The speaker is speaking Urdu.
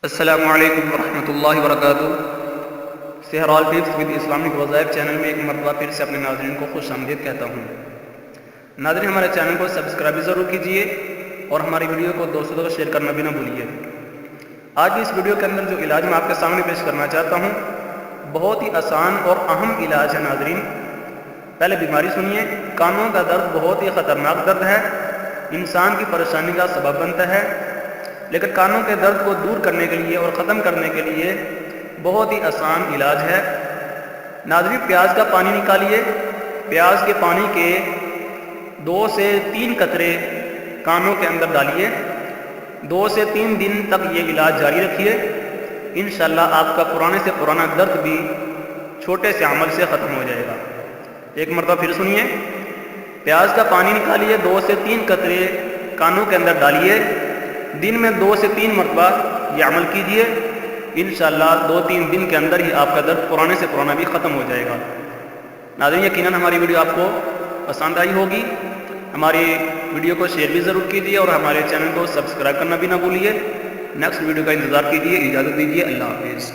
السلام علیکم ورحمۃ اللہ وبرکاتہ۔ سہرال ٹپس ود اسلامک وظائف چینل میں ایک مرتبہ پھر سے اپنے ناظرین کو خوش آمدید کہتا ہوں۔ ناظرین، ہمارے چینل کو سبسکرائب ضرور کیجیے اور ہماری ویڈیو کو دوستوں کو شیئر کرنا بھی نہ بھولیے۔ آج کی اس ویڈیو کے اندر جو علاج میں آپ کے سامنے پیش کرنا چاہتا ہوں بہت ہی آسان اور اہم علاج ہے۔ ناظرین، پہلے بیماری سنیے۔ کانوں کا درد بہت ہی خطرناک درد ہے، انسان کی پریشانی کا سبب بنتا ہے، لیکن کانوں کے درد کو دور کرنے کے لیے اور ختم کرنے کے لیے بہت ہی آسان علاج ہے۔ ناظرین، پیاز کا پانی نکالیے، پیاز کے پانی کے 2 سے 3 قطرے کانوں کے اندر ڈالیے، 2 سے 3 دن تک یہ علاج جاری رکھیے۔ انشاءاللہ آپ کا پرانے سے پرانا درد بھی چھوٹے سے عمل سے ختم ہو جائے گا۔ ایک مرتبہ پھر سنیے۔ پیاز کا پانی نکالیے، 2 سے 3 قطرے کانوں کے اندر ڈالیے، دن میں 2 سے 3 مرتبہ یہ عمل کیجئے۔ انشاءاللہ 2-3 دن کے اندر ہی آپ کا درد پرانے سے پرانا بھی ختم ہو جائے گا۔ ناظرین، یقیناً ہماری ویڈیو آپ کو پسند آئی ہوگی۔ ہماری ویڈیو کو شیئر بھی ضرور کیجیے اور ہمارے چینل کو سبسکرائب کرنا بھی نہ بھولیے۔ نیکسٹ ویڈیو کا انتظار کیجیے۔ اجازت دیجیے، اللہ حافظ۔